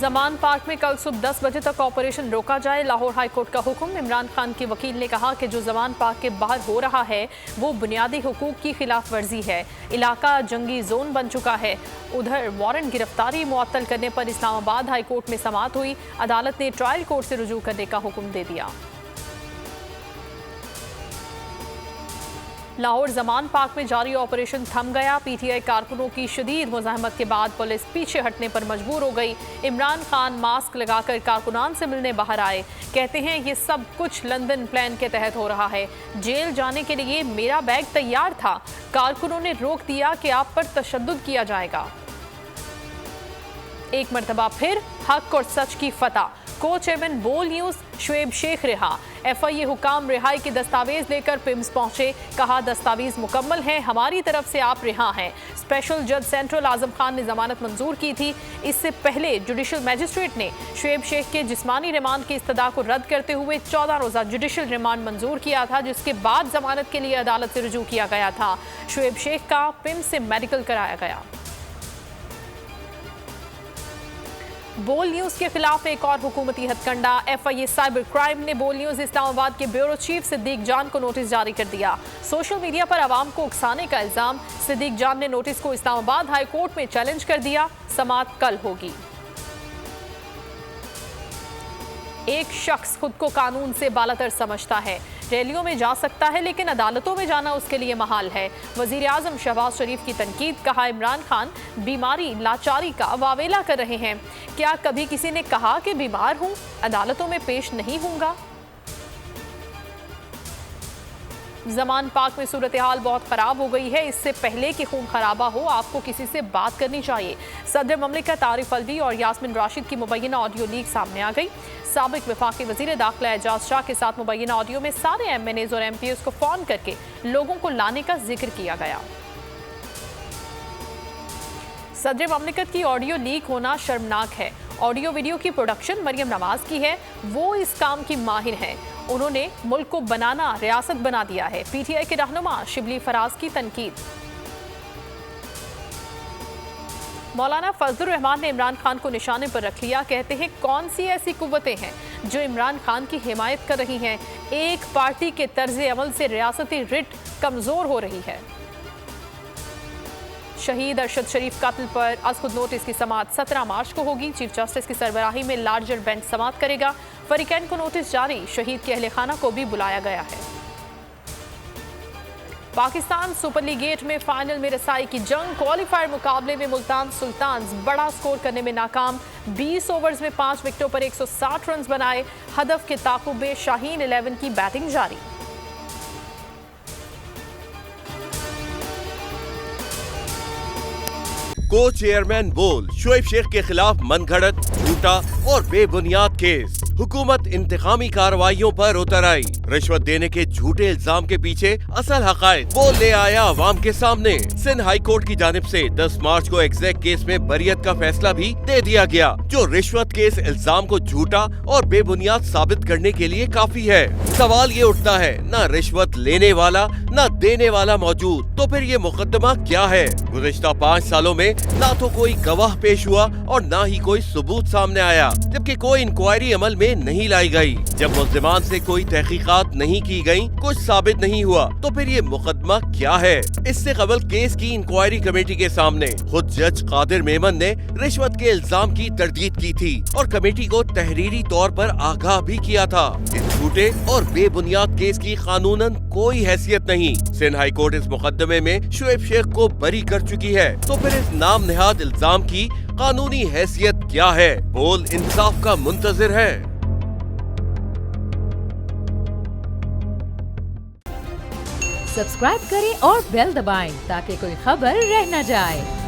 Zaman park में कल सुबह 10 बजे तक ऑपरेशन रोका जाए, लाहौर हाईकोर्ट का हुक्म। इमरान खान के वकील ने कहा कि जो जमान पार्क के बाहर हो रहा है वो बुनियादी हुकूक की खिलाफ वर्जी है। इलाका जंगी जोन बन चुका है। उधर वारंट गिरफ्तारी मुअत्तल करने पर इस्लामाबाद हाईकोर्ट में समाअत हुई। अदालत ने ट्रायल कोर्ट से रुजू करने का हुक्म दे दिया। लाहौर जमान पार्क में जारी ऑपरेशन थम गया। पीटीआई कारकुनों की शदीद मुज़ाहमत के बाद पुलिस पीछे हटने पर मजबूर हो गई। इमरान खान मास्क लगाकर कारकुनान से मिलने बाहर आए। कहते हैं ये सब कुछ लंदन प्लान के तहत हो रहा है। जेल जाने के लिए मेरा बैग तैयार था, कारकुनों ने रोक दिया कि आप पर तशद्दुद किया जाएगा। एक मरतबा फिर हक और सच की फतह। को चेयरमैन बोल न्यूज शुएब शेख रिहा। एफआईए हुकाम रिहाई के दस्तावेज लेकर पिम्स पहुंचे। कहा दस्तावेज मुकम्मल हैं, हमारी तरफ से आप रिहा हैं। स्पेशल जज सेंट्रल आजम खान ने जमानत मंजूर की थी। इससे पहले जुडिशल मजिस्ट्रेट ने शुएब शेख के जिस्मानी रिमांड की इस्तदा को रद्द करते हुए 14 रोजा जुडिशल रिमांड मंजूर किया था, जिसके बाद जमानत के लिए अदालत से रुजू किया गया था। शुएब शेख का पिम्स से मेडिकल कराया गया। बोल न्यूज के खिलाफ एक और हुकूमती हथकंडा। एफआईए साइबर क्राइम ने बोल न्यूज इस्लामाबाद के ब्यूरो चीफ सिद्दीक जान को नोटिस जारी कर दिया। सोशल मीडिया पर आवाम को उकसाने का इल्जाम। सिद्दीक जान ने नोटिस को इस्लामाबाद हाई कोर्ट में चैलेंज कर दिया। समाअत कल होगी। एक शख्स खुद को कानून से बालातर समझता है, रैलियों में जा सकता है लेकिन अदालतों में जाना उसके लिए महाल है। वजीर आजम शहबाज शरीफ की तनकीद। कहा इमरान खान बीमारी लाचारी का वावेला कर रहे हैं। क्या कभी किसी ने कहा कि बीमार हूं, अदालतों में पेश नहीं होऊंगा? जमान पार्क में सूरत हाल बहुत खराब हो गई है। इससे पहले कि खून खराबा हो आपको किसी से बात करनी चाहिए। सदर ममलिकत आरिफ अलवी और यास्मिन राशिद की मुबैना ऑडियो लीक सामने आ गई। साबिक वफाकी वजीर दाखिला एजाज शाह के साथ मुबैना ऑडियो में सारे एमएनएज और एमपीएस को फोन करके लोगों को लाने का जिक्र किया गया। सदर ममलिकत की ऑडियो लीक होना शर्मनाक है। ऑडियो वीडियो की प्रोडक्शन मरियम नवाज की है, वो इस काम की माहिर है। उन्होंने मुल्क को बनाना रियासत बना दिया है। पीटीआई के रहनुमा शिबली फराज की तनकीद। मौलाना फजलुर रहमान ने इमरान खान को निशाने पर रख लिया। कहते हैं कौन सी ऐसी कुव्वतें हैं जो इमरान खान की हिमायत कर रही हैं। एक पार्टी के तर्ज अमल से रियासती रिट कमजोर हो रही है। शहीद अरशद शरीफ कातिल पर आज खुद नोटिस की समाअत 17 मार्च को होगी। चीफ जस्टिस की सरबराही में लार्जर बेंच समाअत करेगा। फरीकैन को नोटिस जारी। शहीद के अहले खाना को भी बुलाया गया है। पाकिस्तान सुपर लीग 8 में फाइनल में रसाई की जंग। क्वालिफायर मुकाबले में मुल्तान सुल्तान्स बड़ा स्कोर करने में नाकाम। 20 ओवर्स में 5 विकेटों पर 160 रन बनाए। हदफ के ताकुब में शाहीन 11 की बैटिंग जारी। को चेयरमैन बोल शुएब शेख के खिलाफ मनगढ़ंत, झूठा और बेबुनियाद केस। हुकूमत इंतकामी कार्रवाइयों पर उतर आई। रिश्वत देने के झूठे इल्जाम के पीछे असल हकायक वो ले आया अवाम के सामने। सिंध हाई कोर्ट की जानिब से 10 मार्च को एग्जैक केस में बरियत का फैसला भी दे दिया गया, जो रिश्वत के इस इल्जाम को झूठा और बेबुनियाद साबित करने के लिए काफी है। सवाल ये उठता है, न रिश्वत लेने वाला न देने वाला मौजूद, तो फिर ये मुकदमा क्या है? गुज़िश्ता 5 सालों में ना तो कोई गवाह पेश हुआ और ना ही कोई सबूत सामने आया, जबकि कोई इंक्वायरी अमल में नहीं लाई गई। जब मुल्जिमान से कोई तहकीकात नहीं की गई, कुछ साबित नहीं हुआ, तो फिर ये मुकदमा क्या है? इससे कबल केस की इंक्वायरी कमेटी के सामने खुद जज कादिर मेमन ने रिश्वत के इल्जाम की तरदीद की थी और कमेटी को तहरीरी तौर पर आगाह भी किया था। इस झूठे और बेबुनियाद केस की कानूनन कोई हैसियत नहीं। सिंध हाई कोर्ट इस मुकदमे में शुएब शेख को बरी कर चुकी है, तो फिर इस नाम नेहाद इल्जाम की कानूनी हैसियत क्या है? बोल इंसाफ का मुंतजिर है। सब्सक्राइब करें और बेल दबाएं ताकि कोई खबर रह न जाए।